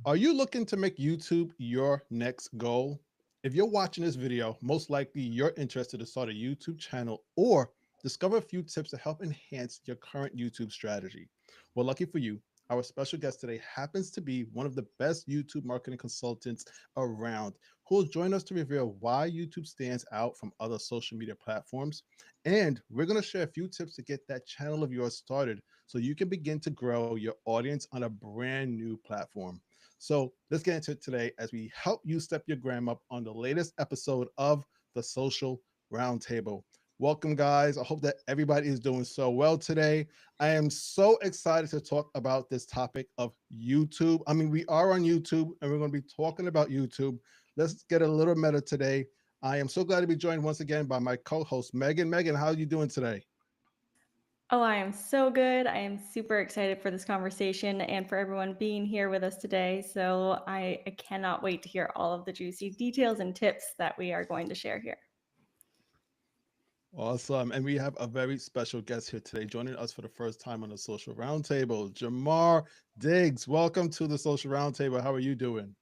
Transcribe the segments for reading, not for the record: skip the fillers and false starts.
Are you looking to make YouTube your next goal? If you're watching this video, most likely you're interested to start a YouTube channel or discover a few tips to help enhance your current YouTube strategy. Well, lucky for you, our special guest today happens to be one of the best YouTube marketing consultants around who will join us to reveal why YouTube stands out from other social media platforms. And we're going to share a few tips to get that channel of yours started so you can begin to grow your audience on a brand new platform. So let's get into it today as we help you step your gram up on the latest episode of the Social Roundtable. Welcome, guys. I hope that everybody is doing so well today. I am so excited to talk about this topic of YouTube. I mean, we are on YouTube and we're going to be talking about YouTube. Let's get a little meta today. I am so glad to be joined once again by my co-host, Meagen. Meagen, how are you doing today? Oh, I am so good. I am super excited for this conversation and for everyone being here with us today. So I cannot wait to hear all of the juicy details and tips that we are going to share here. Awesome. And we have a very special guest here today joining us for the first time on the Social Roundtable, Jamar Diggs. Welcome to the Social Roundtable. How are you doing?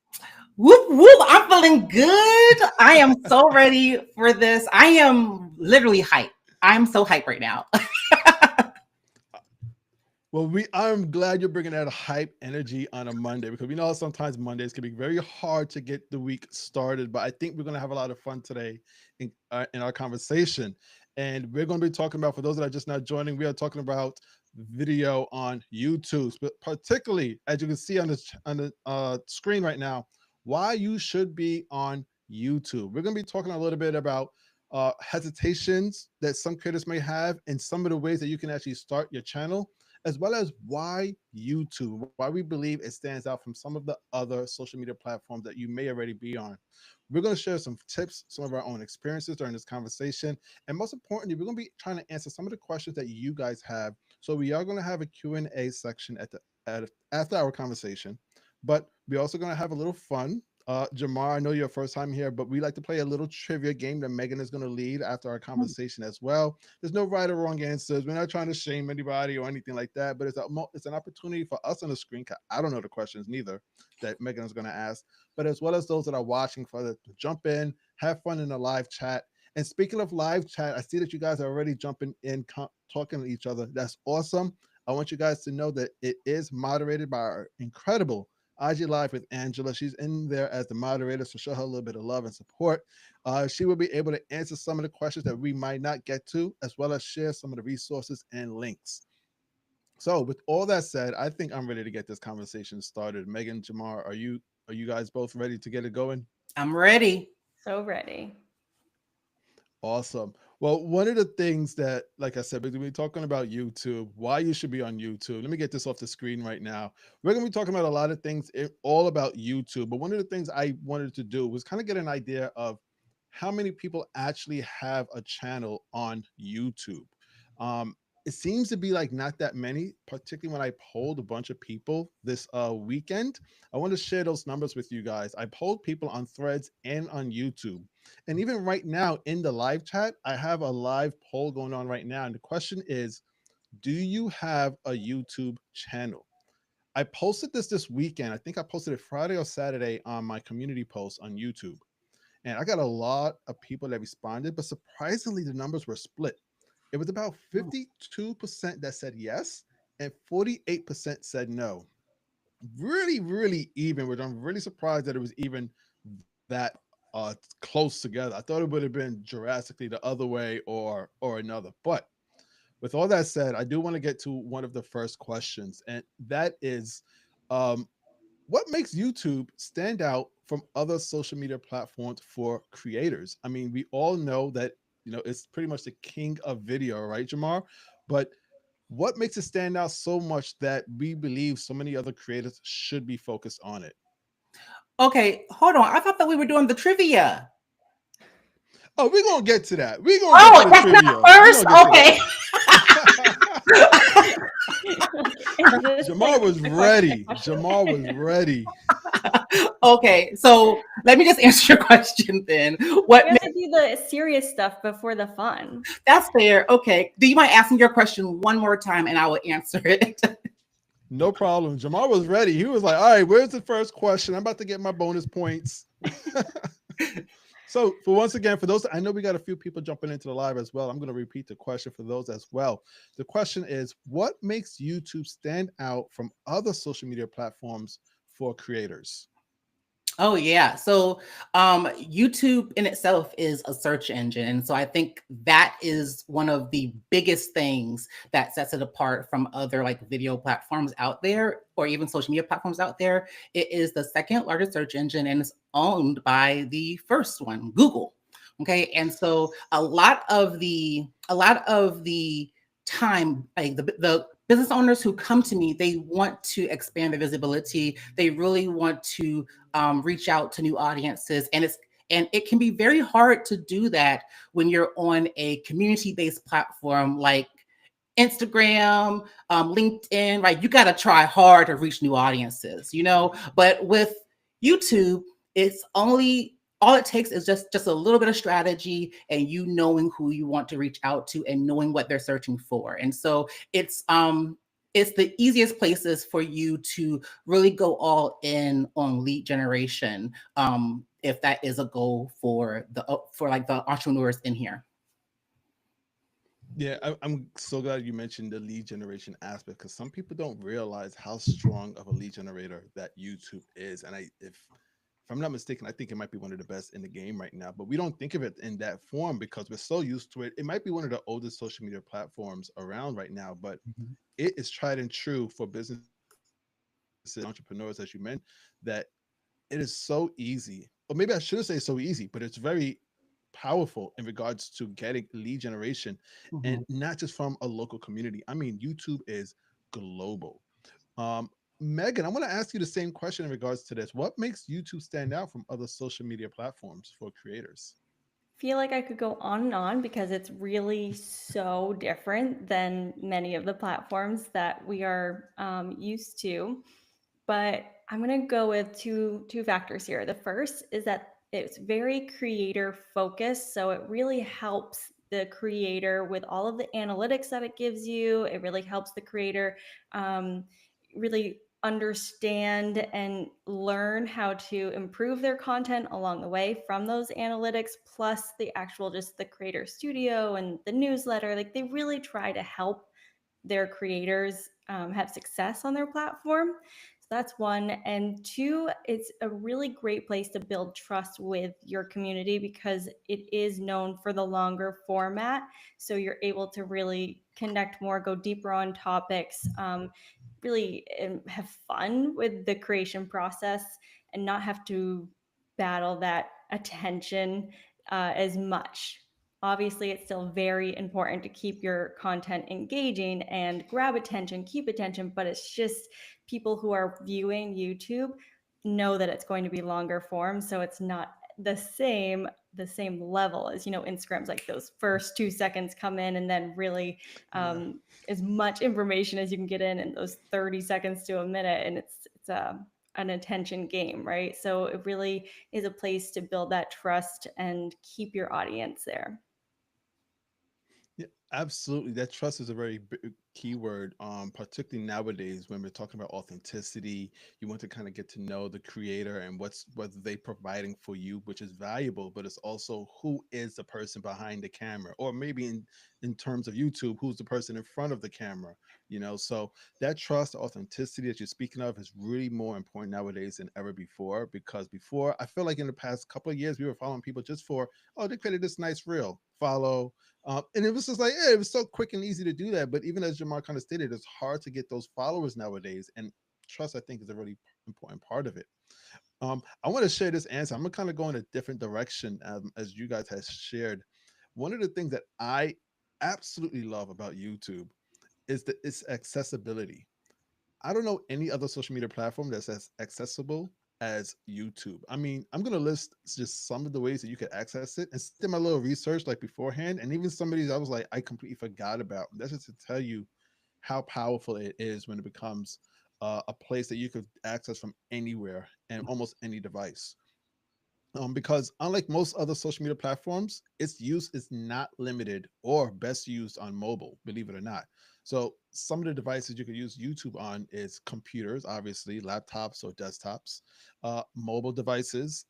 Whoop, whoop. I'm feeling good. I am so ready for this. I am literally hyped. I'm so hyped right now. Well, I'm glad you're bringing that hype energy on a Monday because we know sometimes Mondays can be very hard to get the week started. But I think we're going to have a lot of fun today in our conversation. And we're going to be talking about, for those that are just not joining, we are talking about video on YouTube, but particularly as you can see on the screen right now, why you should be on YouTube. We're going to be talking a little bit about hesitations that some creators may have and some of the ways that you can actually start your channel, as well as why YouTube, why we believe it stands out from some of the other social media platforms that you may already be on. We're going to share some tips, some of our own experiences during this conversation, and most importantly, we're going to be trying to answer some of the questions that you guys have. So we are going to have a Q&A section after our conversation, but we're also going to have a little fun. Jamar, I know you're first time here, but we like to play a little trivia game that Meagen is going to lead after our conversation as well. There's no right or wrong answers. We're not trying to shame anybody or anything like that, but it's an opportunity for us on the screen. 'Cause I don't know the questions neither that Meagen is going to ask, but as well as those that are watching for the to jump in, have fun in the live chat. And speaking of live chat, I see that you guys are already jumping in, talking to each other. That's awesome. I want you guys to know that it is moderated by our incredible IG Live with Angela. She's in there as the moderator, so show her a little bit of love and support. She will be able to answer some of the questions that we might not get to, as well as share some of the resources and links. So, with all that said, I think I'm ready to get this conversation started. Meagen, Jamar, are you guys both ready to get it going? I'm ready. So ready. Awesome. Well, one of the things that, like I said, we're going to be talking about YouTube, why you should be on YouTube. Let me get this off the screen right now. We're going to be talking about a lot of things all about YouTube. But one of the things I wanted to do was kind of get an idea of how many people actually have a channel on YouTube. It seems to be like not that many, particularly when I polled a bunch of people this weekend. I want to share those numbers with you guys. I polled people on Threads and on YouTube. And even right now in the live chat, I have a live poll going on right now. And the question is, do you have a YouTube channel? I posted this weekend. I think I posted it Friday or Saturday on my community post on YouTube. And I got a lot of people that responded, but surprisingly, the numbers were split. It was about 52% that said yes, and 48% said no. Really, really even, which I'm really surprised that it was even that close together. I thought it would have been drastically the other way or another. But with all that said, I do want to get to one of the first questions, and that is, um, what makes YouTube stand out from other social media platforms for creators? I mean, we all know that it's pretty much the king of video, right, Jamar? But what makes it stand out so much that we believe so many other creators should be focused on it? Okay, hold on. I thought that we were doing the trivia. Oh, we're gonna get to that. We're gonna get to Oh, the that's not trivia. We're first? gonna get to Okay. that. Is this Jamar like was the question? ready. Jamar was ready. Okay, so let me just answer your question then. We have to do the serious stuff before the fun. That's fair. Okay. Do you mind asking your question one more time and I will answer it? No problem. Jamal was ready. He was like, all right, where's the first question? I'm about to get my bonus points. So, for once again, for those, I know we got a few people jumping into the live as well. I'm going to repeat the question for those as well. The question is, what makes YouTube stand out from other social media platforms for creators? Oh yeah. So YouTube in itself is a search engine. And so I think that is one of the biggest things that sets it apart from other like video platforms out there or even social media platforms out there. It is the second largest search engine and it's owned by the first one, Google. Okay. And so a lot of the time, like the business owners who come to me, they want to expand their visibility. They really want to reach out to new audiences, and it can be very hard to do that when you're on a community-based platform like Instagram, LinkedIn, right? You got to try hard to reach new audiences, you know. But with YouTube, it's only all it takes is just a little bit of strategy and you knowing who you want to reach out to and knowing what they're searching for. And so it's the easiest places for you to really go all in on lead generation, if that is a goal for like the entrepreneurs in here. Yeah, I'm so glad you mentioned the lead generation aspect because some people don't realize how strong of a lead generator that YouTube is. And if I'm not mistaken, I think it might be one of the best in the game right now. But we don't think of it in that form because we're so used to it. It might be one of the oldest social media platforms around right now, but Mhm. it is tried and true for businesses, entrepreneurs, as you mentioned, that it is so easy. Or maybe I shouldn't say so easy, but it's very powerful in regards to getting lead generation and Mhm. not just from a local community. I mean, YouTube is global. Um, Megan, I want to ask you the same question in regards to this. What makes YouTube stand out from other social media platforms for creators? Feel like I could go on and on because it's really so different than many of the platforms that we are used to. But I'm gonna go with two factors here. The first is that it's very creator focused, so it really helps the creator with all of the analytics that it gives you. It really helps the creator um, really understand and learn how to improve their content along the way from those analytics, plus the actual just the creator studio and the newsletter. Like they really try to help their creators have success on their platform. So that's one. And two, it's a really great place to build trust with your community because it is known for the longer format. So you're able to really connect more, go deeper on topics, really have fun with the creation process and not have to battle that attention as much. Obviously, it's still very important to keep your content engaging and grab attention, keep attention, but it's just people who are viewing YouTube know that it's going to be longer form, so it's not the same level as Instagram's like those first 2 seconds come in and then really Yeah. as much information as you can get in those 30 seconds to a minute, and it's an attention game, right? So it really is a place to build that trust and keep your audience there. Yeah, absolutely. That trust is a very big key word, particularly nowadays when we're talking about authenticity. You want to kind of get to know the creator and what they providing for you, which is valuable, but it's also who is the person behind the camera, or maybe in terms of YouTube, who's the person in front of the camera. So that trust, authenticity that you're speaking of is really more important nowadays than ever before. Because before, I feel like in the past couple of years, we were following people just for, oh, they created this nice reel, follow, and it was just like, yeah, it was so quick and easy to do that. But even as Jamar kind of stated, it's hard to get those followers nowadays. And trust, I think, is a really important part of it. I want to share this answer. I'm gonna kind of go in a different direction as you guys have shared. One of the things that I absolutely love about YouTube is its accessibility. I don't know any other social media platform that's as accessible as YouTube. I mean, I'm gonna list just some of the ways that you can access it and did my little research like beforehand, and even some of these I was like I completely forgot about. That's just to tell you how powerful it is when it becomes a place that you could access from anywhere and almost any device. Because unlike most other social media platforms, its use is not limited or best used on mobile, believe it or not. So some of the devices you could use YouTube on is computers, obviously, laptops or desktops, mobile devices,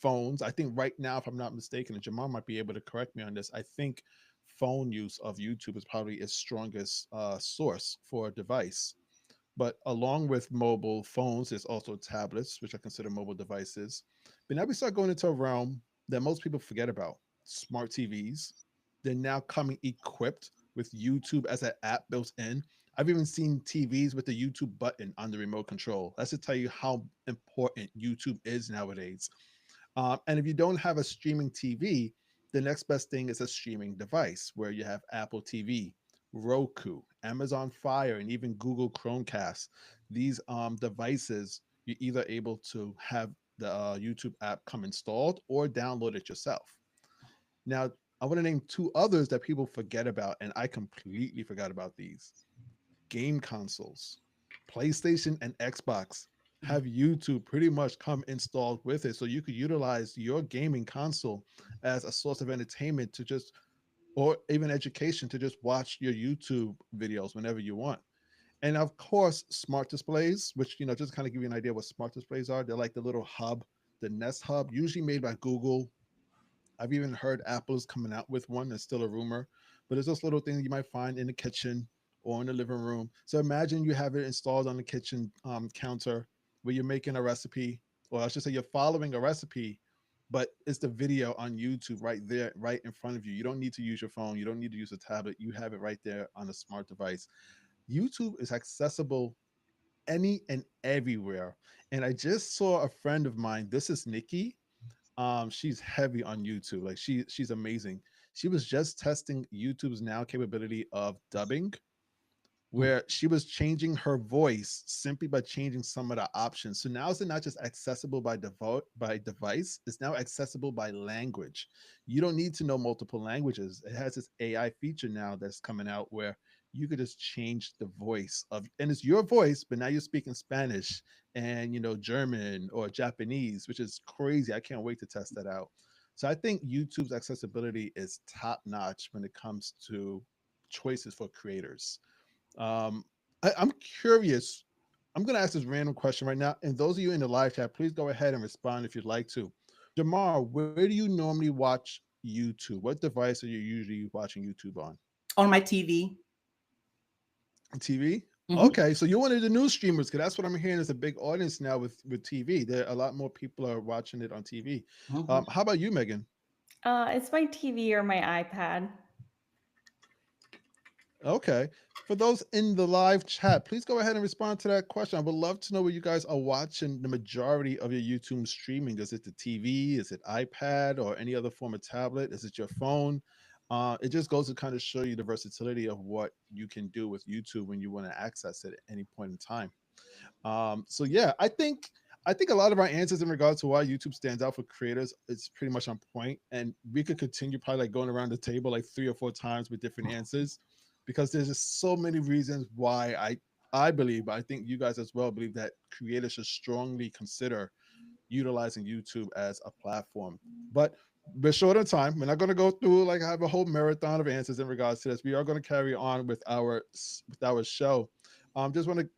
phones. I think right now, if I'm not mistaken, and Jamal might be able to correct me on this, I think phone use of YouTube is probably its strongest source for a device. But along with mobile phones, there's also tablets, which I consider mobile devices. But now we start going into a realm that most people forget about: smart TVs. They're now coming equipped with YouTube as an app built in. I've even seen TVs with the YouTube button on the remote control. That's to tell you how important YouTube is nowadays. And if you don't have a streaming TV, the next best thing is a streaming device where you have Apple TV, Roku, Amazon Fire, and even Google Chromecast. These devices, you're either able to have the YouTube app come installed or download it yourself. Now, I want to name two others that people forget about, and I completely forgot about these: game consoles. PlayStation and Xbox have YouTube pretty much come installed with it. So you could utilize your gaming console as a source of entertainment to just, or even education to just watch your YouTube videos whenever you want. And of course, smart displays, which, just kind of give you an idea what smart displays are. They're like the little hub, the Nest Hub, usually made by Google. I've even heard Apple's coming out with one. That's still a rumor, but it's those little things you might find in the kitchen or in the living room. So imagine you have it installed on the kitchen counter where you're making a recipe, or I should say you're following a recipe, but it's the video on YouTube right there, right in front of you. You don't need to use your phone. You don't need to use a tablet. You have it right there on a smart device. YouTube is accessible any and everywhere. And I just saw a friend of mine. This is Nikki. She's heavy on YouTube. Like she's amazing. She was just testing YouTube's now capability of dubbing, where she was changing her voice simply by changing some of the options. So now it's not just accessible by device, it's now accessible by language. You don't need to know multiple languages. It has this AI feature now that's coming out where you could just change the voice of, and it's your voice, but now you're speaking Spanish and German or Japanese, which is crazy. I can't wait to test that out. So I think YouTube's accessibility is top notch when it comes to choices for creators. I'm curious. I'm going to ask this random question right now. And those of you in the live chat, please go ahead and respond if you'd like to. Jamar, where do you normally watch YouTube? What device are you usually watching YouTube on? On my TV. TV? Mhm. Okay, so you're one of the new streamers, because that's what I'm hearing is a big audience now with TV. There a lot more people are watching it on TV. Mhm. How about you, Meagen? It's my TV or my iPad. Okay. For those in the live chat, please go ahead and respond to that question. I would love to know where you guys are watching the majority of your YouTube streaming. Is it the TV? Is it iPad or any other form of tablet? Is it your phone? It just goes to kind of show you the versatility of what you can do with YouTube when you want to access it at any point in time. So yeah, I think a lot of our answers in regards to why YouTube stands out for creators is pretty much on point, and we could continue probably like going around the table like 3 or 4 times with different answers, because there's just so many reasons why I believe, but I think you guys as well believe that creators should strongly consider utilizing YouTube as a platform. But we're short on time. We're not going to go through like have a whole marathon of answers in regards to this. We are going to carry on with our show. Just want to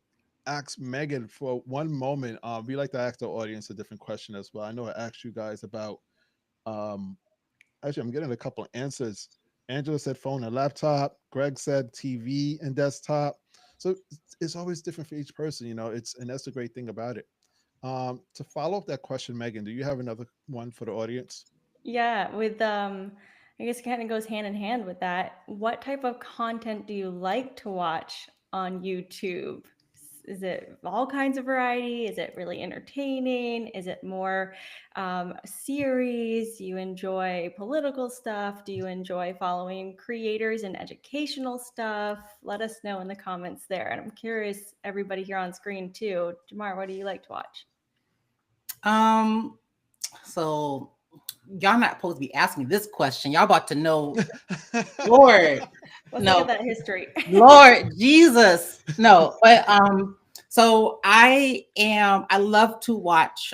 ask Meagen for one moment. We like to ask the audience a different question as well. I know I asked you guys about. Um, Actually, I'm getting a couple of answers. Angela said phone and laptop. Greg said TV and desktop. So it's always different for each person. And that's the great thing about it. To follow up that question, Meagen, do you have another one for the audience? Yeah, with I guess it kind of goes hand in hand with that. What type of content do you like to watch on YouTube? Is it all kinds of variety? Is it really entertaining? Is it more series? Do you enjoy political stuff? Do you enjoy following creators and educational stuff? Let us know in the comments there. And I'm curious, everybody here on screen too. Jamar, what do you like to watch? Um, so y'all not supposed to be asking me this question. Y'all about to know, Lord. Let's look No, at that history. Lord Jesus. No, but so I love to watch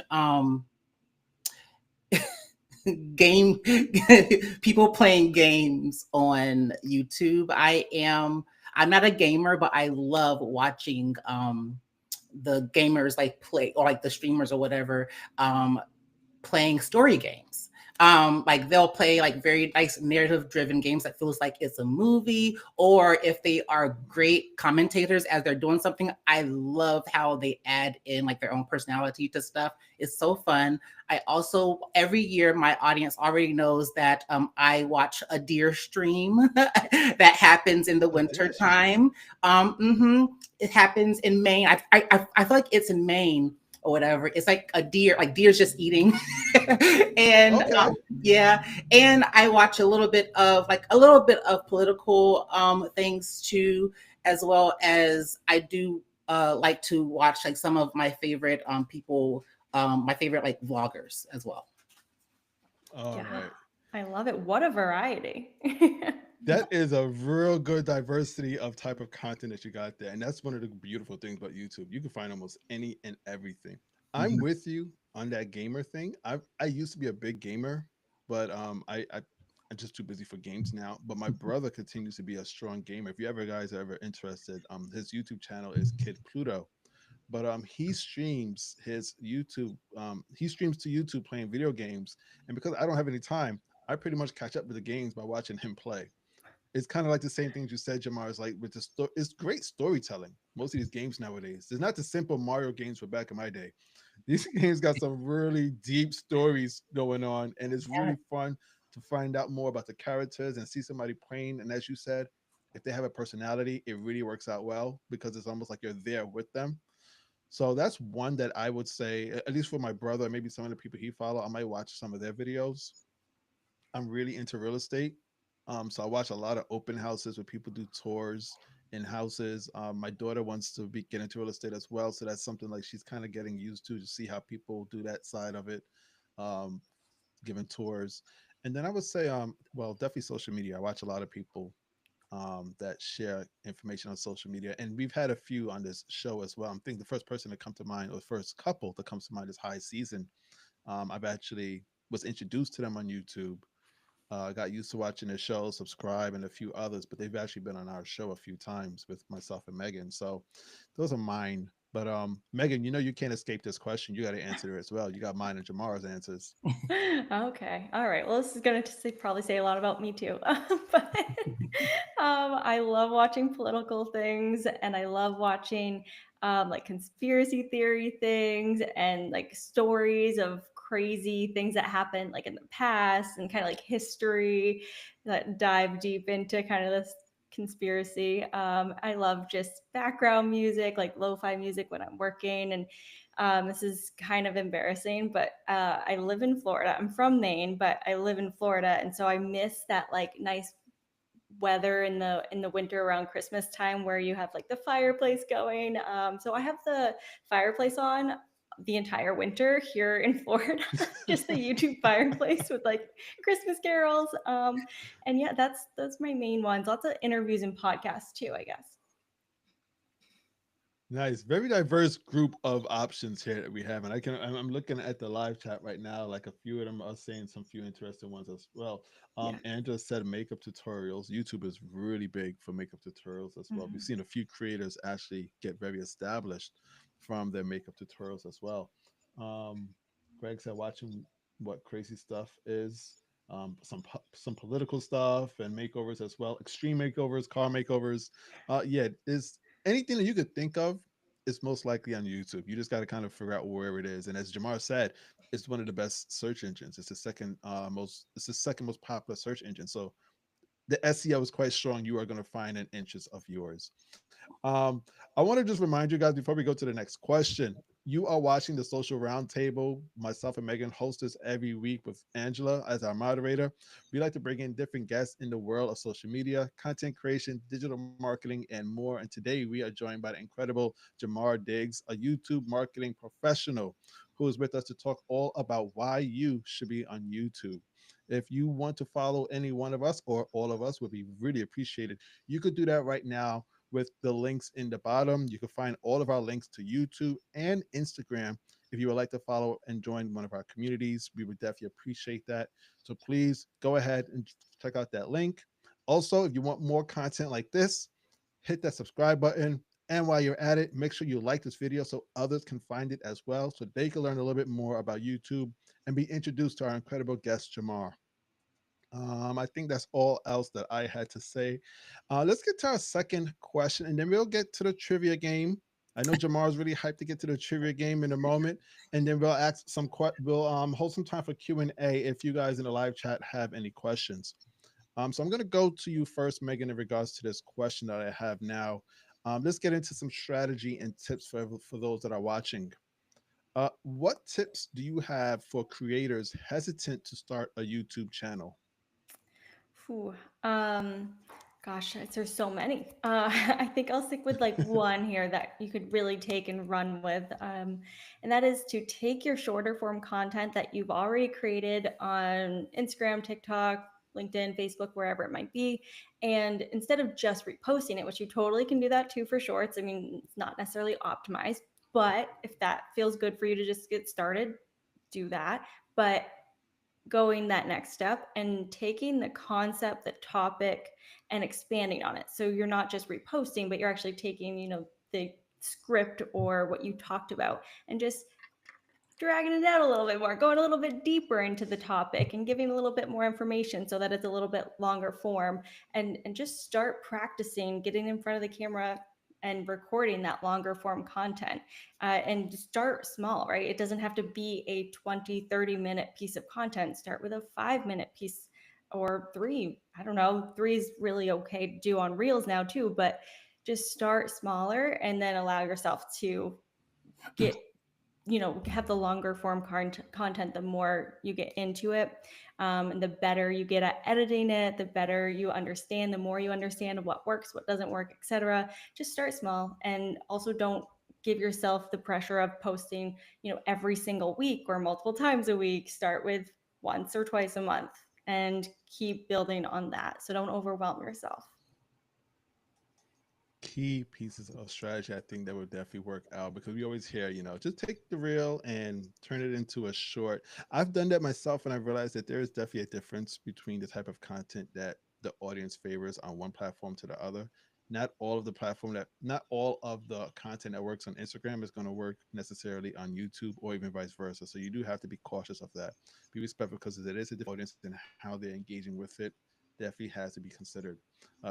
game people playing games on YouTube. I'm not a gamer, but I love watching the gamers like play, or like the streamers or whatever, um, playing story games. Like they'll play like very nice narrative driven games that feels like it's a movie, or if they are great commentators as they're doing something, I love how they add in like their own personality to stuff. It's so fun. I also, every year, my audience already knows that I watch a deer stream that happens in the A winter deer stream. time. It happens in Maine. I feel like it's in Maine or whatever. It's like a deer, like deer's just eating. and Okay. yeah, and I watch a little bit of political things too, as well as I do like to watch like some of my favorite people, my favorite like vloggers as well. All Yeah, right. I love it. What a variety. That is a real good diversity of type of content that you got there. And that's one of the beautiful things about YouTube. You can find almost any and everything. I'm Mhm. with you on that gamer thing. I used to be a big gamer, but I'm just too busy for games now. But my brother continues to be a strong gamer. If you ever guys are ever interested, his YouTube channel is Kid Pluto. But he streams his YouTube. He streams to YouTube playing video games, and because I don't have any time, I pretty much catch up with the games by watching him play. It's kind of like the same things you said, Jamar. Is like with the it's great storytelling. Most of these games nowadays, it's not the simple Mario games from back in my day. These games got some really deep stories going on, and it's really fun to find out more about the characters and see somebody playing. And as you said, if they have a personality, it really works out well because it's almost like you're there with them. So that's one that I would say, at least for my brother, maybe some of the people he follow, I might watch some of their videos. I'm really into real estate. So I watch a lot of open houses where people do tours in houses. My daughter wants to get into real estate as well, so that's something like she's kind of getting used to see how people do that side of it, um, giving tours. And then I would say, well, definitely social media. I watch a lot of people that share information on social media, and we've had a few on this show as well. I think the first person to come to mind, or the first couple that comes to mind, is High Season. I've actually was introduced to them on YouTube, got used to watching their show, subscribe, and a few others, but they've actually been on our show a few times with myself and Megan. So those are mine. But Megan, you know you can't escape this question. You got to answer it as well. You got mine and Jamar's answers. Okay. All right. Well, this is going to probably say a lot about me too. But I love watching political things, and I love watching like conspiracy theory things and like stories of crazy things that happened like in the past and kind of like history that dive deep into kind of this conspiracy. I love just background music, like lo-fi music when I'm working, and this is kind of embarrassing, but I live in Florida. I'm from Maine, but I live in Florida, and so I miss that like nice weather in the winter around Christmas time where you have like the fireplace going. So I have the fireplace on the entire winter here in Florida, just the YouTube fireplace with like Christmas carols. And yeah, that's my main ones. Lots of interviews and podcasts too, I guess. Nice, very diverse group of options here that we have, and I'm looking at the live chat right now. Like a few of them are saying some few interesting ones as well. Yeah. Andrea said makeup tutorials. YouTube is really big for makeup tutorials as well. We've Mhm. seen a few creators actually get very established from their makeup tutorials as well. Um, Greg said watching what crazy stuff is. Some political stuff and makeovers as well. Extreme makeovers, car makeovers. Yeah, is anything that you could think of is most likely on YouTube. You just got to kind of figure out where it is. And as Jamar said, it's one of the best search engines. It's the second most. It's the second most popular search engine. So the SEO is quite strong. You are going to find in inches of yours. I want to just remind you guys before we go to the next question. You are watching the Social Roundtable. Myself and Megan host this every week with Angela as our moderator. We like to bring in different guests in the world of social media, content creation, digital marketing, and more. And today we are joined by the incredible Jamar Diggs, a YouTube marketing professional who is with us to talk all about why you should be on YouTube. If you want to follow any one of us or all of us, would be really appreciated. You could do that right now with the links in the bottom. You can find all of our links to YouTube and Instagram. If you would like to follow and join one of our communities, we would definitely appreciate that. So please go ahead and check out that link. Also, if you want more content like this, hit that subscribe button. And while you're at it, make sure you like this video so others can find it as well, so they can learn a little bit more about YouTube and be introduced to our incredible guest, Jamar. I think that's all else that I had to say. Let's get to our second question, and then we'll get to the trivia game. I know Jamar is really hyped to get to the trivia game in a moment, and then we'll ask some. We'll hold some time for Q&A if you guys in the live chat have any questions. So I'm going to go to you first, Meagen, in regards to this question that I have now. Let's get into some strategy and tips for those that are watching. What tips do you have for creators hesitant to start a YouTube channel? Whew. Gosh, there's so many. I think I'll stick with like one here that you could really take and run with. And that is to take your shorter form content that you've already created on Instagram, TikTok, LinkedIn, Facebook, wherever it might be. And instead of just reposting it, which you totally can do that too for shorts, I mean, it's not necessarily optimized, but if that feels good for you to just get started, do that. But going that next step and taking the concept, the topic, and expanding on it. So you're not just reposting, but you're actually taking, the script or what you talked about and just dragging it out a little bit more, going a little bit deeper into the topic and giving a little bit more information so that it's a little bit longer form, and just start practicing getting in front of the camera and recording that longer form content, and start small, right? It doesn't have to be a 20-30 minute piece of content. Start with a 5 minute piece or three. I don't know, three is really okay to do on reels now too, but just start smaller and then allow yourself to get, have the longer form content. The more you get into it, and the better you get at editing it, the better you understand, the more you understand what works, what doesn't work, etc. Just start small, and also don't give yourself the pressure of posting, every single week or multiple times a week. Start with once or twice a month and keep building on that. So don't overwhelm yourself. Key pieces of strategy I think that would definitely work out, because we always hear, just take the reel and turn it into a short. I've done that myself, and I've realized that there is definitely a difference between the type of content that the audience favors on one platform to the other. Not all of the content that works on Instagram is going to work necessarily on YouTube, or even vice versa. So you do have to be cautious of that. Be respectful, because it is a different audience, and how they're engaging with it definitely has to be considered.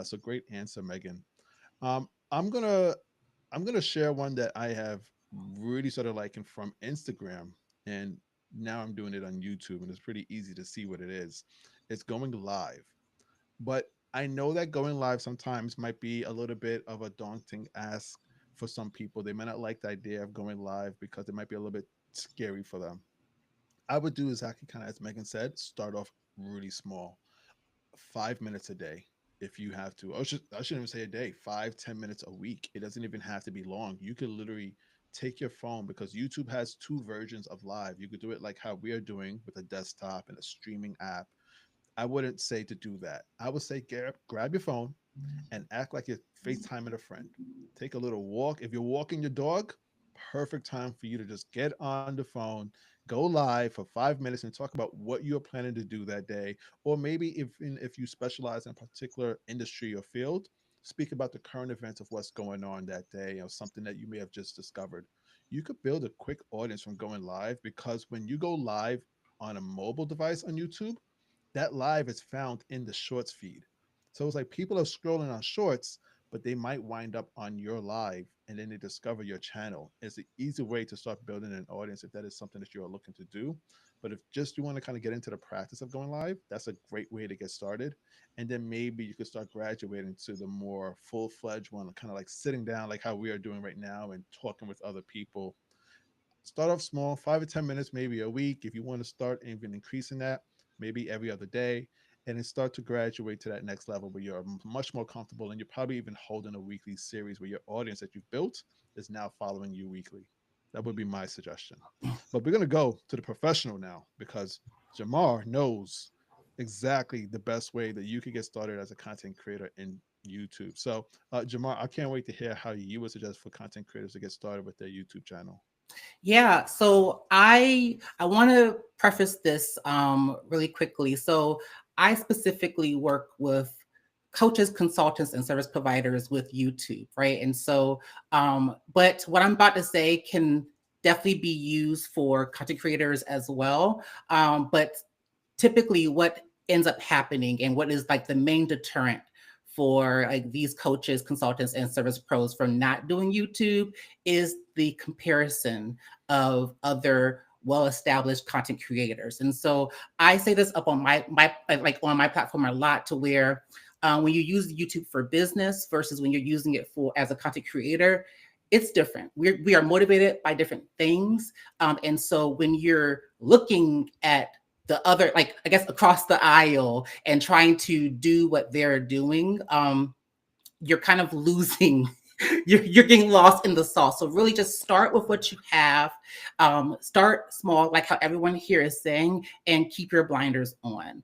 So great answer, Meagen. Um, I'm gonna I'm gonna share one that I have really sort of liking from Instagram, and now I'm doing it on YouTube, and it's pretty easy to see what it is. It's going live, but I know that going live sometimes might be a little bit of a daunting ask for some people. They might not like the idea of going live because it might be a little bit scary for them. I would do exactly kind of as Meagen said, start off really small, 5 minutes a day if you have to. I shouldn't even say a day, 5-10 minutes a week. It doesn't even have to be long. You could literally take your phone, because YouTube has two versions of live. You could do it like how we are doing with a desktop and a streaming app. I wouldn't say to do that. I would say grab your phone and act like you're FaceTiming a friend. Take a little walk. If you're walking your dog, perfect time for you to just get on the phone, go live for 5 minutes, and talk about what you're planning to do that day. Or maybe if you specialize in a particular industry or field, speak about the current events of what's going on that day, something that you may have just discovered. You could build a quick audience from going live, because when you go live on a mobile device on YouTube, that live is found in the shorts feed. So it's like people are scrolling on shorts, but they might wind up on your live, and then they discover your channel. It's an easy way to start building an audience if that is something that you are looking to do. But if just you want to kind of get into the practice of going live, that's a great way to get started. And then maybe you could start graduating to the more full fledged one, kind of like sitting down, like how we are doing right now, and talking with other people. Start off small, 5 to 10 minutes, maybe a week. If you want to start even increasing that, maybe every other day, and then start to graduate to that next level where you're much more comfortable, and you're probably even holding a weekly series where your audience that you've built is now following you weekly. That would be my suggestion. But we're going to go to the professional now, because Jamar knows exactly the best way that you could get started as a content creator in YouTube. So, Jamar, I can't wait to hear how you would suggest for content creators to get started with their YouTube channel. Yeah, so I want to preface this really quickly. So I specifically work with coaches, consultants, and service providers with YouTube, right? And so, but what I'm about to say can definitely be used for content creators as well. But typically what ends up happening and what is like the main deterrent for like these coaches, consultants, and service pros from not doing YouTube is the comparison of other well-established content creators. And so I say this up on my like on my platform a lot, to where when you use YouTube for business versus when you're using it for as a content creator, it's different. We are motivated by different things. And so when you're looking at the other, like, I guess, across the aisle and trying to do what they're doing, you're kind of losing, you're getting lost in the sauce. So really just start with what you have. Start small, like how everyone here is saying, and keep your blinders on.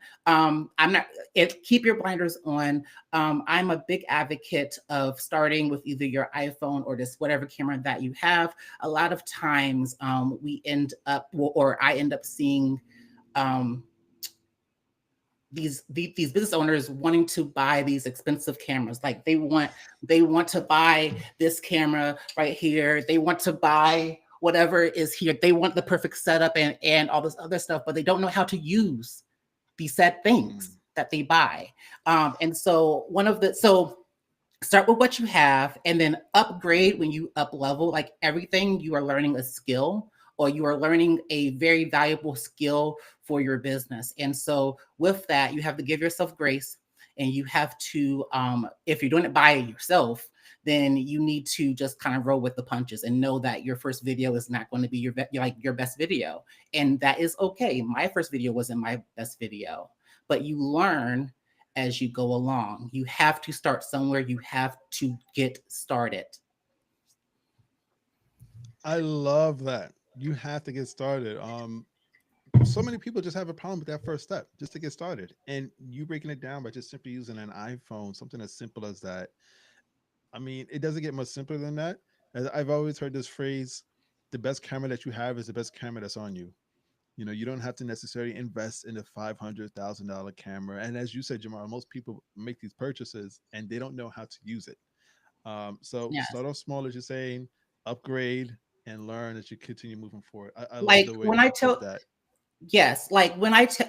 Keep your blinders on. I'm a big advocate of starting with either your iPhone or just whatever camera that you have. A lot of times we end up, or I end up seeing um, these business owners wanting to buy these expensive cameras. Like they want to buy this camera right here. They want to buy whatever is here. They want the perfect setup and all this other stuff, but they don't know how to use these said things that they buy. And so start with what you have and then upgrade when you up level. Like everything, you are learning a skill, or you are learning a very valuable skill for your business. And so with that, you have to give yourself grace, and you have to, if you're doing it by yourself, then you need to just kind of roll with the punches and know that your first video is not going to be your best video. And that is okay. My first video wasn't my best video, but you learn as you go along. You have to start somewhere. You have to get started. I love that. You have to get started. So many people just have a problem with that first step, just to get started. And you breaking it down by just simply using an iPhone, something as simple as that. I mean, it doesn't get much simpler than that. As I've always heard this phrase, the best camera that you have is the best camera that's on you. You know, you don't have to necessarily invest in a $500,000 camera. And as you said, Jamar, most people make these purchases and they don't know how to use it. So Yes. start off small, as you're saying, upgrade and learn as you continue moving forward. I love Like the way when that I you put tell, that. yes, like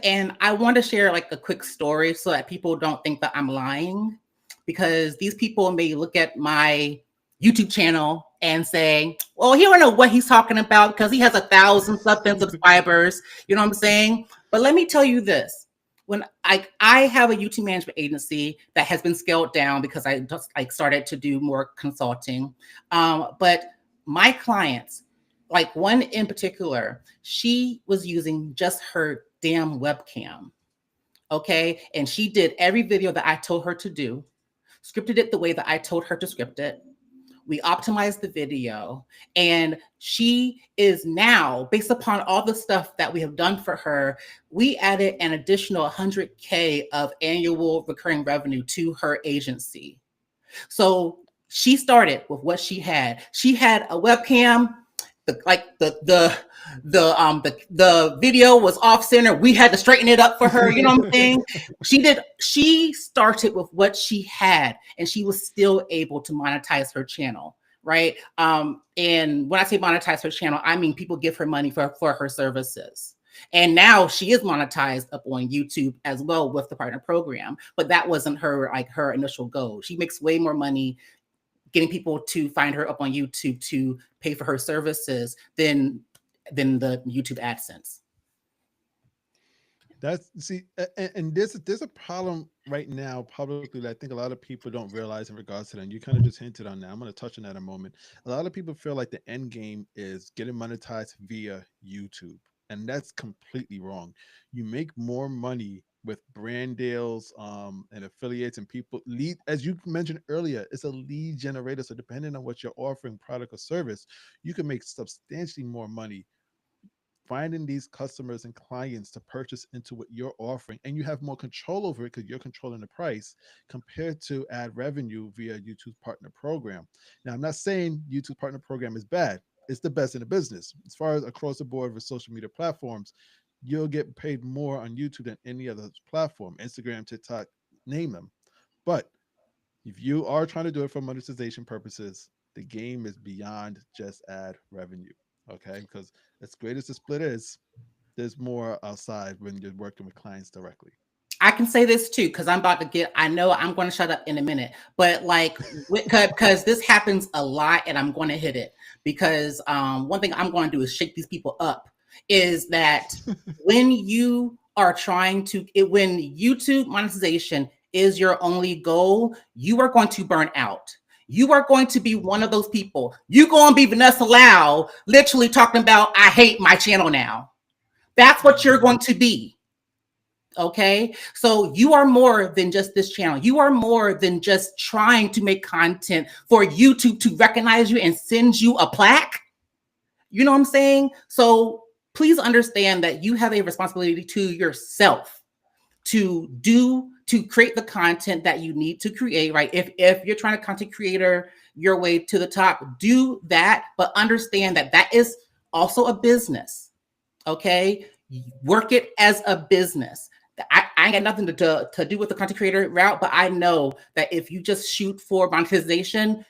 and I want to share like a quick story so that people don't think that I'm lying, because these people may look at my YouTube channel and say, well, he don't know what he's talking about because he has 1,000 something subscribers. You know what I'm saying? But let me tell you this. When I have a YouTube management agency that has been scaled down because I just like started to do more consulting. But my clients, like one in particular, she was using just her damn webcam. Okay. And she did every video that I told her to do, scripted it the way that I told her to script it. We optimized the video, and she is now, based upon all the stuff that we have done for her, we added an additional 100K of annual recurring revenue to her agency. So she started with what she had. She had a webcam, the video was off center. We had to straighten it up for her. You know what I'm saying? She started with what she had, and she was still able to monetize her channel. Right. And when I say monetize her channel, I mean people give her money for her services. And now she is monetized up on YouTube as well with the partner program. But that wasn't her initial goal. She makes way more money getting people to find her up on YouTube to pay for her services than the YouTube AdSense. That's see, and there's a problem right now publicly that I think a lot of people don't realize in regards to that. And you kind of just hinted on that. I'm going to touch on that in a moment. A lot of people feel like the end game is getting monetized via YouTube, and that's completely wrong. You make more money with brand deals, and affiliates and people lead, as you mentioned earlier, it's a lead generator. So depending on what you're offering, product or service, you can make substantially more money finding these customers and clients to purchase into what you're offering, and you have more control over it because you're controlling the price compared to ad revenue via YouTube's partner program. Now, I'm not saying YouTube partner program is bad. It's the best in the business. As far as across the board with social media platforms, you'll get paid more on YouTube than any other platform, Instagram, TikTok, name them. But if you are trying to do it for monetization purposes, the game is beyond just ad revenue. Okay. Because as great as the split is, there's more outside when you're working with clients directly. I can say this too, because I'm about to get, I know I'm going to shut up in a minute, but like, because this happens a lot and I'm going to hit it because one thing I'm going to do is shake these people up is that when you are trying to, when YouTube monetization is your only goal, you are going to burn out. You are going to be one of those people. You're going to be Vanessa Lau, literally talking about, I hate my channel now. That's what you're Mhm. going to be. Okay. So you are more than just this channel. You are more than just trying to make content for YouTube to recognize you and send you a plaque. You know what I'm saying? So please understand that you have a responsibility to yourself to create the content that you need to create, right? If you're trying to content creator your way to the top, do that, but understand that that is also a business. Okay, work it as a business. I ain't got nothing to do with the content creator route, but I know that if you just shoot for monetization,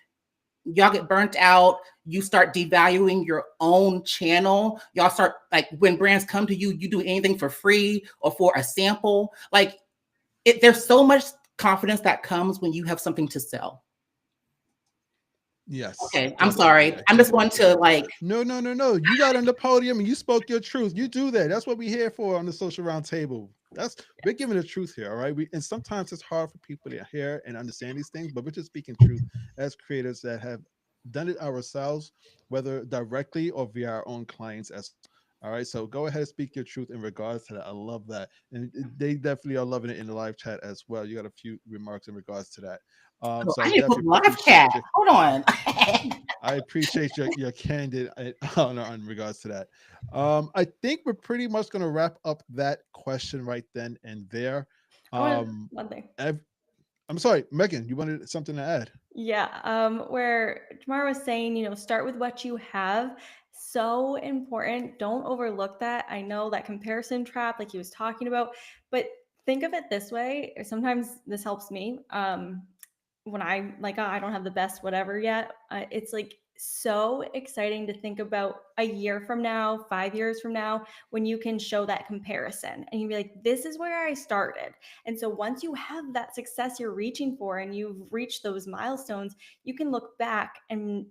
y'all get burnt out. You start devaluing your own channel. Y'all start, like, when brands come to you, you do anything for free or for a sample. Like, there's so much confidence that comes when you have something to sell. Yes, Okay, I'm definitely. sorry. I I'm can't just agree going with you to, more. like, No, no, no, no. You got on the podium and you spoke your truth. You do that. That's what we're here for on the social roundtable. That's we're giving the truth here, all right. And sometimes it's hard for people to hear and understand these things, but we're just speaking truth as creators that have done it ourselves, whether directly or via our own clients as well. All right. So go ahead and speak your truth in regards to that. I love that. And they definitely are loving it in the live chat as well. You got a few remarks in regards to that. oh, So I I need to put definitely live appreciate chat. you. Hold on. I appreciate your candid honor in regards to that. I think we're pretty much going to wrap up that question right then and there. I want Um, one thing. I'm sorry, Megan, you wanted something to add? Yeah, where Tamara was saying, start with what you have. So important. Don't overlook that. I know that comparison trap, like he was talking about, but think of it this way. Sometimes this helps me. When I'm like, oh, I don't have the best whatever yet, it's like so exciting to think about a year from now, 5 years from now, when you can show that comparison and you'd be like, this is where I started. And so once you have that success you're reaching for and you've reached those milestones, you can look back and,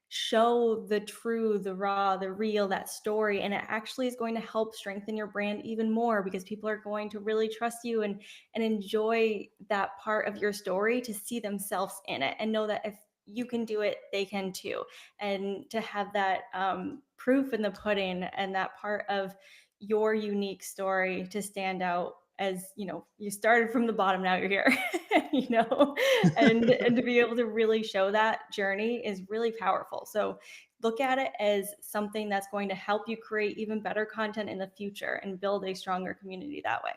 show the true, the raw, the real, that story. And it actually is going to help strengthen your brand even more because people are going to really trust you and enjoy that part of your story to see themselves in it and know that if you can do it, they can too. And to have that proof in the pudding and that part of your unique story to stand out as you started from the bottom, now you're here. you know and to be able to really show that journey is really powerful. So look at it as something that's going to help you create even better content in the future and build a stronger community that way.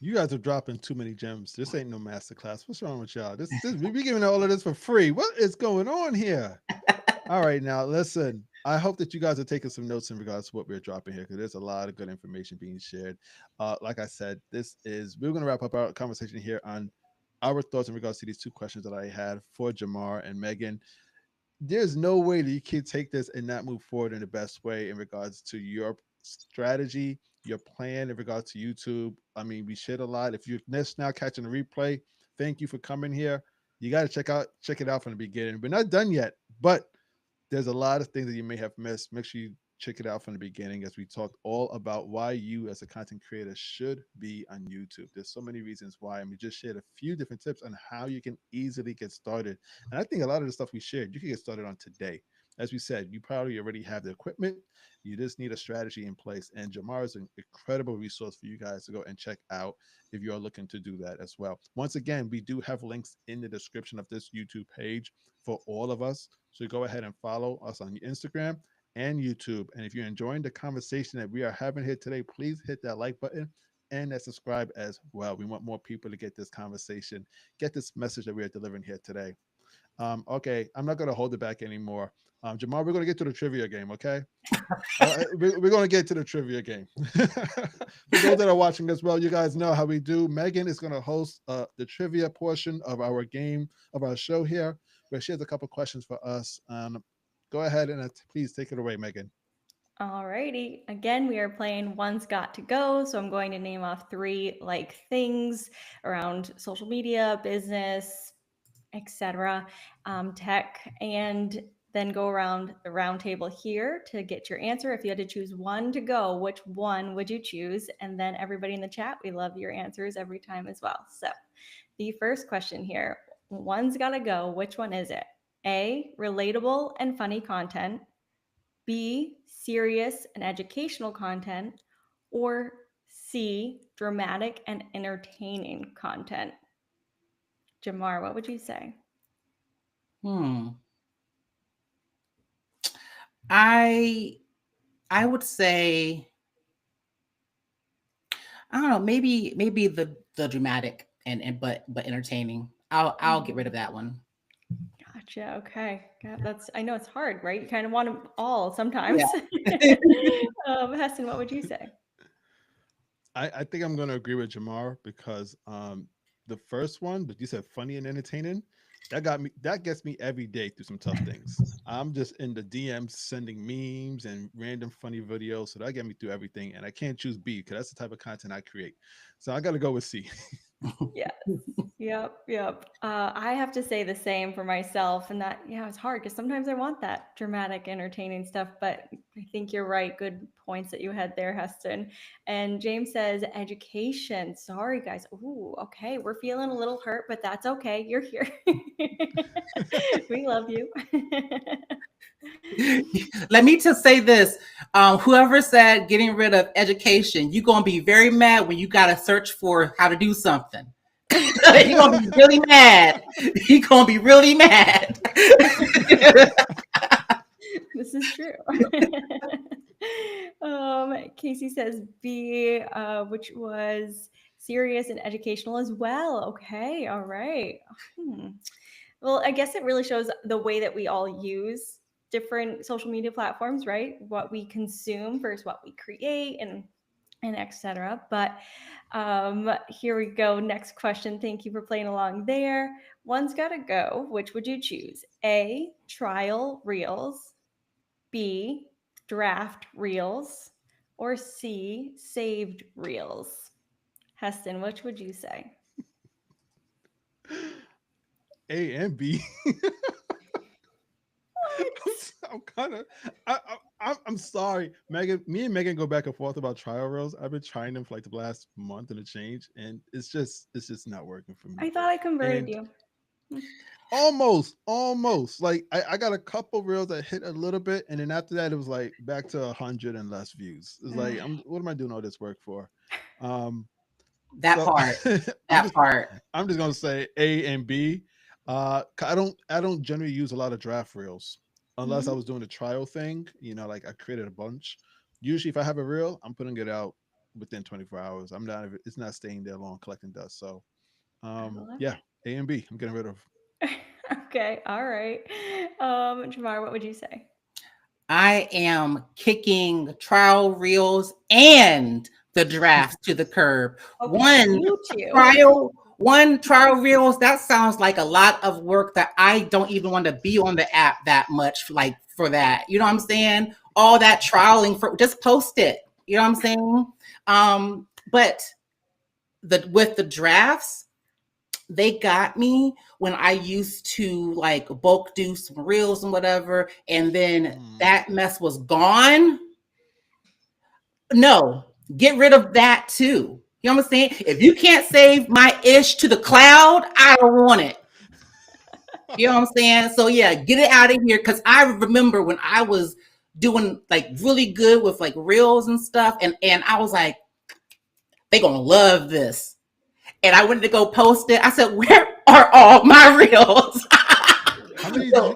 You guys are dropping too many gems. This ain't no masterclass. What's wrong with y'all? This we giving all of this for free. What is going on here? All right, now listen. I hope that you guys are taking some notes in regards to what we're dropping here because there's a lot of good information being shared. Like I said, we're going to wrap up our conversation here on our thoughts in regards to these two questions that I had for Jamar and Megan. There's no way that you can take this and not move forward in the best way in regards to your strategy, your plan in regards to YouTube. I mean, we shared a lot. If you're just now catching the replay, thank you for coming here. You got to check it out from the beginning. We're not done yet, but there's a lot of things that you may have missed. Make sure you check it out from the beginning as we talked all about why you as a content creator should be on YouTube. There's so many reasons why, and we just shared a few different tips on how you can easily get started. And I think a lot of the stuff we shared, you can get started on today. As we said, you probably already have the equipment. You just need a strategy in place. And Jamar is an incredible resource for you guys to go and check out if you're looking to do that as well. Once again, we do have links in the description of this YouTube page for all of us. So go ahead and follow us on Instagram and YouTube. And if you're enjoying the conversation that we are having here today, please hit that like button and that subscribe as well. We want more people to get this conversation, get this message that we are delivering here today. Okay, I'm not going to hold it back anymore. Jamal, we're going to get to the trivia game, okay? We're going to get to the trivia game. For those that are watching as well, you guys know how we do. Meagen is going to host the trivia portion of our game, of our show here, where she has a couple questions for us. Go ahead and please take it away, Meagen. Alrighty. Again, we are playing One's Got to Go. So I'm going to name off 3 like things around social media, business, etc., tech, and then go around the round table here to get your answer. If you had to choose one to go, which one would you choose? And then everybody in the chat, we love your answers every time as well. So the first question here, One's Got to Go. Which one is it? A, relatable and funny content. B, serious and educational content, or C, dramatic and entertaining content? Jamar, what would you say? I would say, I don't know, maybe the dramatic and but entertaining. I'll get rid of that one. Gotcha. Okay. That's, I know it's hard, right? You kind of want them all sometimes. Yeah. Heston, what would you say? I think I'm going to agree with Jamar because the first one, but you said funny and entertaining, that gets me every day through some tough things. I'm just in the DMs sending memes and random funny videos, so that get me through everything. And I can't choose B because that's the type of content I create. So I got to go with C. Yes. Yep. I have to say the same for myself, and that, yeah, it's hard because sometimes I want that dramatic, entertaining stuff, but I think you're right. Good points that you had there, Heston. And James says education. Sorry, guys. Ooh, okay. We're feeling a little hurt, but that's okay. You're here. We love you. Let me just say this. Whoever said getting rid of education, you're going to be very mad when you got to search for how to do something. You're going to be really mad. You're going to be really mad. This is true. Casey says B, which was serious and educational as well. Okay. All right. Well, I guess it really shows the way that we all use different social media platforms, right? What we consume versus what we create and etc. But here we go. Next question. Thank you for playing along there. One's got to go. Which would you choose? A, trial reels. B, draft reels. Or C, saved reels? Heston, which would you say? A and B. I'm kind of. I'm sorry, Meagen. Me and Meagen go back and forth about trial reels. I've been trying them for like the last month and a change, and it's just not working for me. I thought I converted you. Almost. Like I got a couple reels that hit a little bit, and then after that, it was like back to 100 and less views. It's like, what am I doing all this work for? That part. I'm just gonna say A and B. I don't generally use a lot of draft reels unless I was doing a trial thing. Like I created a bunch. Usually, if I have a reel, I'm putting it out within 24 hours. It's not staying there long collecting dust. So, yeah, A and B. I'm getting rid of. Okay, all right. Jamar, what would you say? I am kicking trial reels and the drafts to the curb. Okay, One trial reels, that sounds like a lot of work that I don't even want to be on the app that much, like for that. You know what I'm saying? All that trialing for, just post it. You know what I'm saying? But with the drafts, they got me when I used to like bulk do some reels and whatever, and then that mess was gone. No, get rid of that too. You know what I'm saying? If you can't save my ish to the cloud, I don't want it. You know what I'm saying? So yeah, get it out of here. Cause I remember when I was doing like really good with like reels and stuff, and I was like, they gonna love this. And I went to go post it. I said, where are all my reels?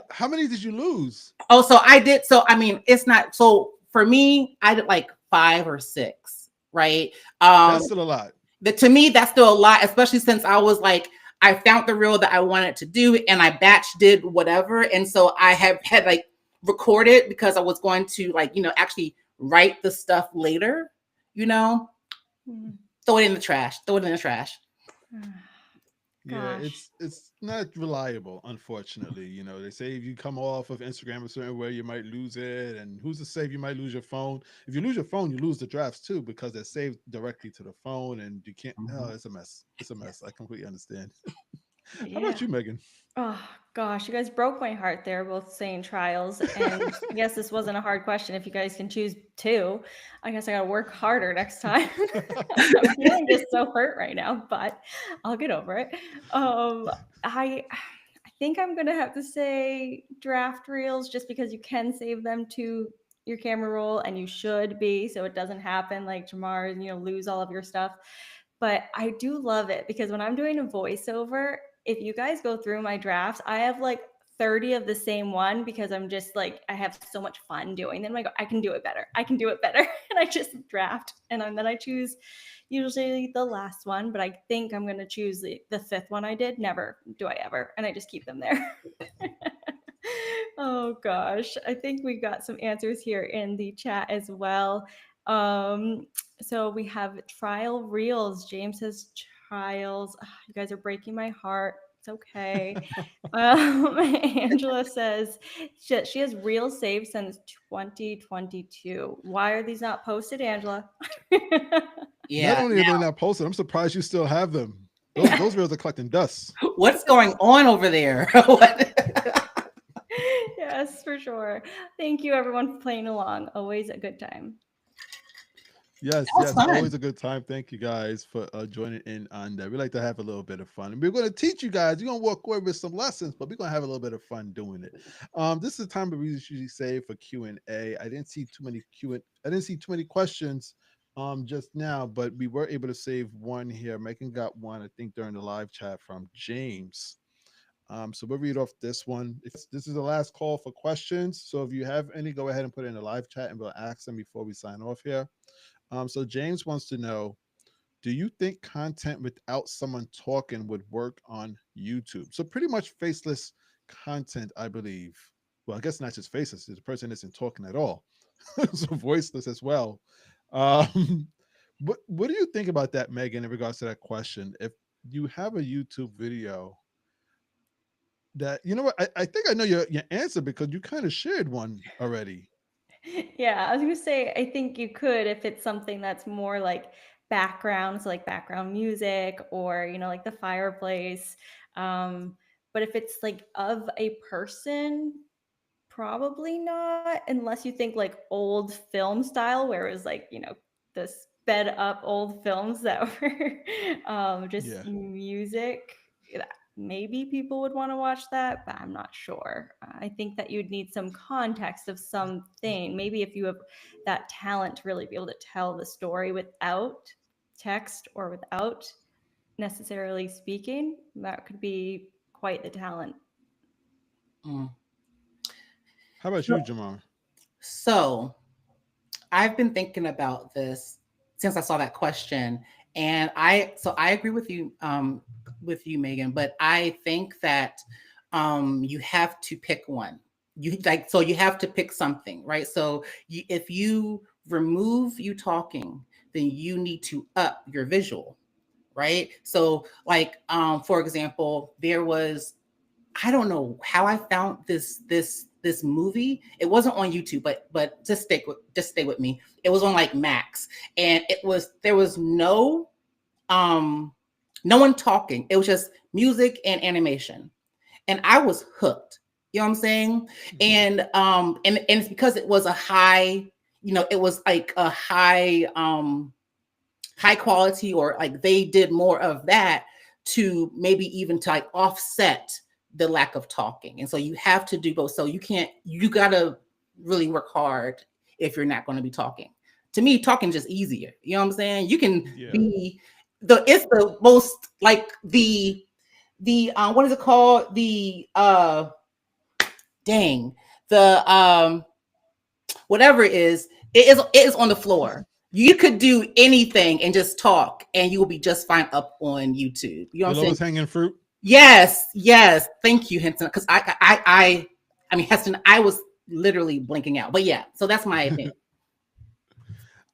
How many did you lose? Oh, so I did. So, I mean, it's not, so for me, I did like 5 or 6, right? That's still a lot. To me, that's still a lot, especially since I was like, I found the reel that I wanted to do and I batch did whatever. And so I have had like record it because I was going to actually write the stuff later, throw it in the trash. Yeah, Gosh. it's not reliable, unfortunately. They say if you come off of Instagram a certain way, you might lose it. And who's to say if you might lose your phone? If you lose your phone, you lose the drafts too because they're saved directly to the phone, and you can't. Oh, Mhm. it's a mess. It's a mess. I completely understand. How about Yeah. you, Megan? Oh gosh, you guys broke my heart there, both saying trials. And I guess this wasn't a hard question. If you guys can choose two, I guess I gotta work harder next time. I'm feeling just so hurt right now, but I'll get over it. I think I'm gonna have to say draft reels just because you can save them to your camera roll and you should be so it doesn't happen like Jamar, lose all of your stuff. But I do love it because when I'm doing a voiceover, if you guys go through my drafts, I have like 30 of the same one because I'm just like, I have so much fun doing them. I go, I can do it better. I can do it better. And I just draft. And then I choose usually the last one, but I think I'm going to choose the fifth one I did. Never do I ever. And I just keep them there. Oh gosh. I think we got some answers here in the chat as well. So we have trial reels. James says trials. You guys are breaking my heart. It's okay. Angela says she has reels saved since 2022. Why are these not posted, Angela? Not Yeah. only are they not posted, I'm surprised you still have them. Those reels are collecting dust. What's going on over there? Yes, for sure. Thank you, everyone, for playing along. Always a good time. Yes, That was yes, always fun. a good time. Thank you guys for joining in on that. We like to have a little bit of fun, and we're going to teach you guys. We're going to walk away with some lessons, but we're going to have a little bit of fun doing it. This is the time that we usually save for Q&A. I didn't see too many I didn't see too many questions just now, but we were able to save one here. Megan got one, I think, during the live chat from James. So we'll read off this one. This is the last call for questions. So if you have any, go ahead and put it in the live chat, and we'll ask them before we sign off here. So James wants to know, do you think content without someone talking would work on YouTube? So pretty much faceless content, I believe. Well, I guess not just faceless. The person isn't talking at all. So voiceless as well. Um, what do you think about that, Megan, in regards to that question? If you have a YouTube video that, you know what, I think I know your answer because you kind of shared one already. Yeah, I was gonna say, I think you could if it's something that's more like background, so like background music or, like the fireplace. But if it's like of a person, probably not, unless you think like old film style, where it was like, the sped up old films that were just Yeah. music. Maybe people would want to watch that, but I'm not sure. I think that you'd need some context of something. Maybe if you have that talent to really be able to tell the story without text or without necessarily speaking, that could be quite the talent. Mm. How about you, Jamar? So I've been thinking about this since I saw that question, and I agree with you, Megan. But I think that you have to pick one. You have to pick something, right? So if you remove you talking, then you need to up your visual, right? So for example, there was, I don't know how I found this movie. It wasn't on YouTube, but just stay with me. It was on like Max, and there was um no one talking. It was just music and animation, and I was hooked. You know what I'm saying? And it's because it was a high, it was like a high quality, or like they did more of that to maybe even to like offset the lack of talking. And so you have to do both. So you gotta really work hard if you're not going to be talking. To me, talking is just easier. You know what I'm saying? You can Yeah. be it's the most like what is it called? Dang, the whatever it is on the floor. You could do anything and just talk, and you will be just fine up on YouTube. You know The what I'm saying? lowest hanging fruit. Yes, yes. Thank you, Hinton. Because I mean, Heston, I was literally blinking out. But yeah, so that's my opinion.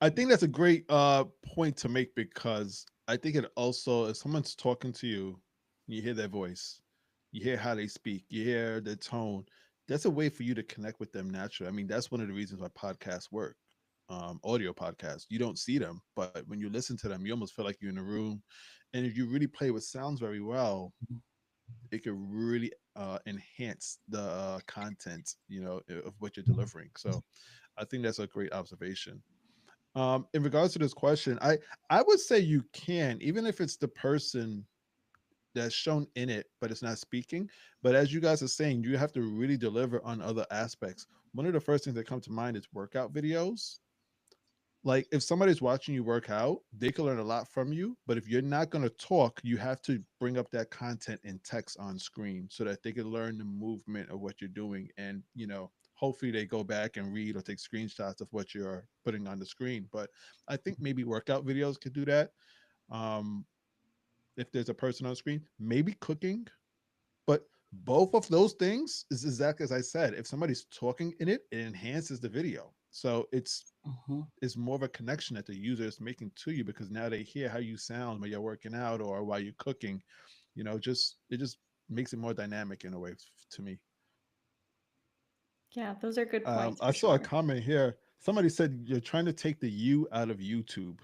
I think that's a great point to make because I think it also, if someone's talking to you, you hear their voice, you hear how they speak, you hear their tone. That's a way for you to connect with them naturally. I mean, that's one of the reasons why podcasts work. Audio podcasts, you don't see them, but when you listen to them, you almost feel like you're in a room. And if you really play with sounds very well, it could really enhance the content, of what you're delivering. So I think that's a great observation. In regards to this question, I would say you can, even if it's the person that's shown in it, but it's not speaking. But as you guys are saying, you have to really deliver on other aspects. One of the first things that come to mind is workout videos. Like if somebody's watching you work out, they can learn a lot from you. But if you're not going to talk, you have to bring up that content in text on screen so that they can learn the movement of what you're doing. And, hopefully they go back and read or take screenshots of what you're putting on the screen. But I think maybe workout videos could do that. Um, if there's a person on screen, maybe cooking. But both of those things is exactly as I said. If somebody's talking in it, it enhances the video. So Mhm. it's more of a connection that the user is making to you because now they hear how you sound when you're working out or while you're cooking. Just it just makes it more dynamic in a way to me. Yeah, those are good points I for saw a sure. comment here. Somebody said you're trying to take the you out of YouTube,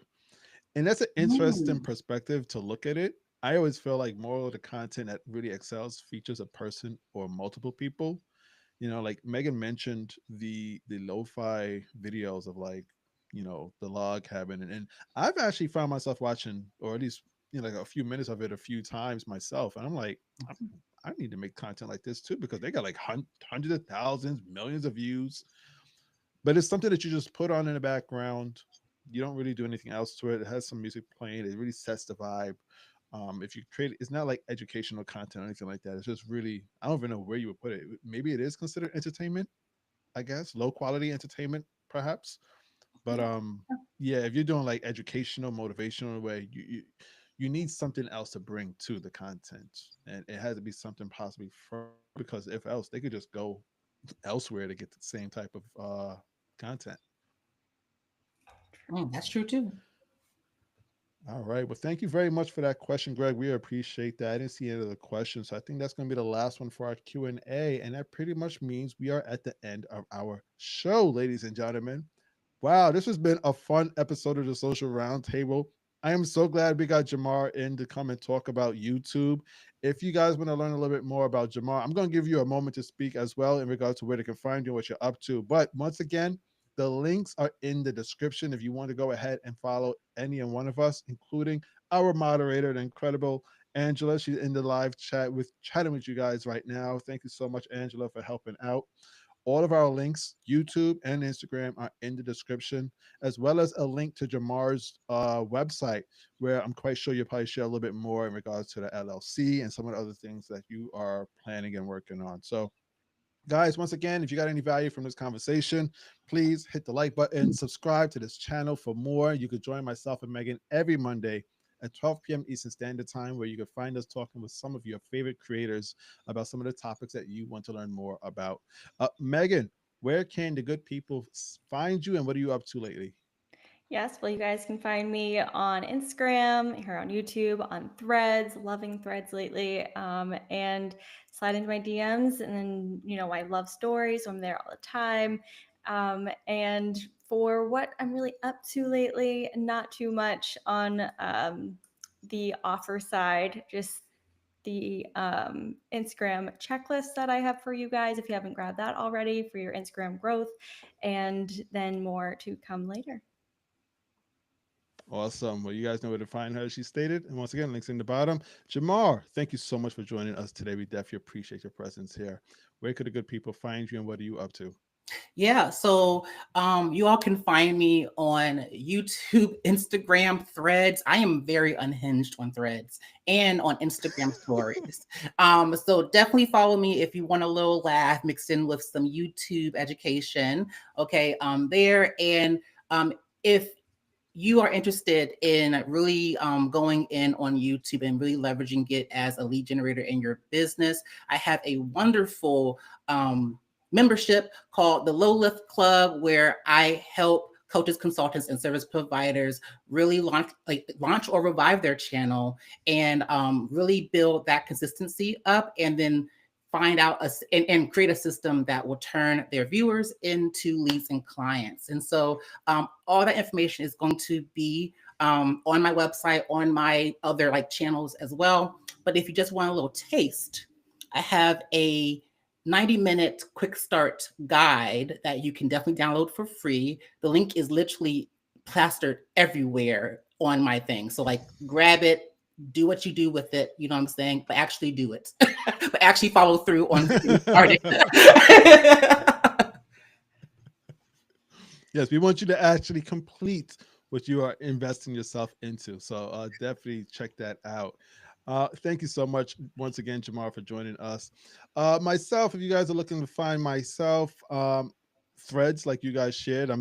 and that's an interesting Mm. perspective to look at it. I always feel like more of the content that really excels features a person or multiple people. Like Megan mentioned the lo-fi videos of like, the log cabin, and I've actually found myself watching, or at least like a few minutes of it a few times myself, and I'm like, I need to make content like this too because they got like hundreds of thousands, millions of views. But it's something that you just put on in the background. You don't really do anything else to it. It has some music playing. It really sets the vibe. If you create, it's not like educational content or anything like that. It's just really, I don't even know where you would put it. Maybe it is considered entertainment, I guess, low quality entertainment, perhaps. But yeah, if you're doing like educational, motivational way, you need something else to bring to the content, and it has to be something possibly from because if else they could just go elsewhere to get the same type of content. That's true too. All right. Well, thank you very much for that question, Greg. We appreciate that. I didn't see any other questions, so I think that's going to be the last one for our Q&A, and that pretty much means we are at the end of our show, ladies and gentlemen. Wow, this has been a fun episode of the Social Roundtable. I am so glad we got Jamar in to come and talk about YouTube. If you guys want to learn a little bit more about Jamar, I'm going to give you a moment to speak as well in regards to where they can find you and what you're up to. But once again, the links are in the description if you want to go ahead and follow any and one of us, including our moderator, the incredible Angela. She's in the live chat with chatting with you guys right now. Thank you so much, Angela, for helping out. All of our links, YouTube and Instagram, are in the description, as well as a link to Jamar's website, where I'm quite sure you'll probably share a little bit more in regards to the LLC and some of the other things that you are planning and working on. So guys, once again, if you got any value from this conversation, please hit the like button, subscribe to this channel for more. You could join myself and Megan every Monday at 12 p.m. Eastern Standard Time, where you can find us talking with some of your favorite creators about some of the topics that you want to learn more about. Megan, where can the good people find you and what are you up to lately? Yes, well, you guys can find me on Instagram, here on YouTube, on Threads, loving Threads lately, and slide into my DMs. And then, I love stories, so I'm there all the time. And for what I'm really up to lately, not too much on the offer side, just the Instagram checklist that I have for you guys if you haven't grabbed that already for your Instagram growth, and then more to come later. Awesome. Well, you guys know where to find her, as she stated. And once again, links in the bottom. Jamar, thank you so much for joining us today. We definitely appreciate your presence here. Where could the good people find you and what are you up to? Yeah, so you all can find me on YouTube, Instagram, Threads. I am very unhinged on Threads and on Instagram stories. So definitely follow me if you want a little laugh mixed in with some YouTube education. Okay, there. And if you are interested in really going in on YouTube and really leveraging it as a lead generator in your business, I have a wonderful membership called the Low Lift Club, where I help coaches, consultants, and service providers really launch or revive their channel and really build that consistency up, and then find out and create a system that will turn their viewers into leads and clients. And so all that information is going to be on my website, on my other like channels as well. But if you just want a little taste, I have a 90-minute quick start guide that you can definitely download for free. The link is literally plastered everywhere on my thing. So like grab it, do what you do with it, you know what I'm saying? But actually do it. But actually follow through on getting started. Yes, we want you to actually complete what you are investing yourself into. So definitely check that out. Thank you so much once again, Jamar, for joining us. Myself, if you guys are looking to find myself, threads like you guys shared, I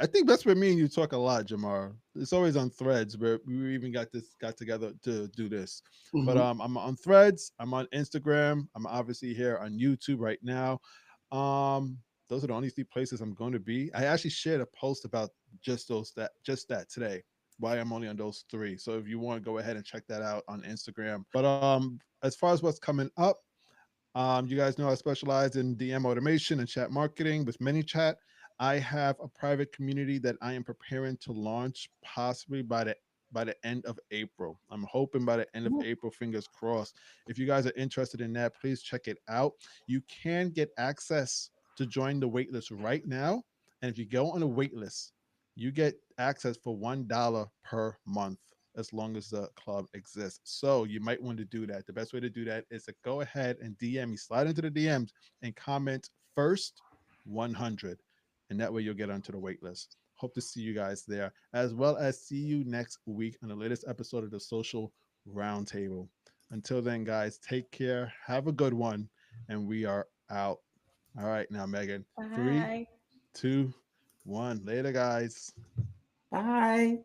think that's where me and you talk a lot, Jamar. It's always on threads where we even got together to do this. But Mhm. I'm on threads, I'm on Instagram, I'm obviously here on YouTube right now. Um, those are the only three places I'm going to be. I actually shared a post about just that today. Why I'm only on those three. So if you want to go ahead and check that out on Instagram. But as far as what's coming up, you guys know I specialize in DM automation and chat marketing with ManyChat. I have a private community that I am preparing to launch possibly by the end of April. I'm hoping by the end of April, fingers crossed. If you guys are interested in that, please check it out. You can get access to join the waitlist right now. And if you go on a waitlist, you get access for $1 per month as long as the club exists. So you might want to do that. The best way to do that is to go ahead and DM me, slide into the DMs and comment first 100. And that way you'll get onto the wait list. Hope to see you guys there, as well as see you next week on the latest episode of the Social Roundtable. Until then, guys, take care. Have a good one. And we are out. All right, now, Megan. Three, Bye. 2, 1. Later, guys. Bye.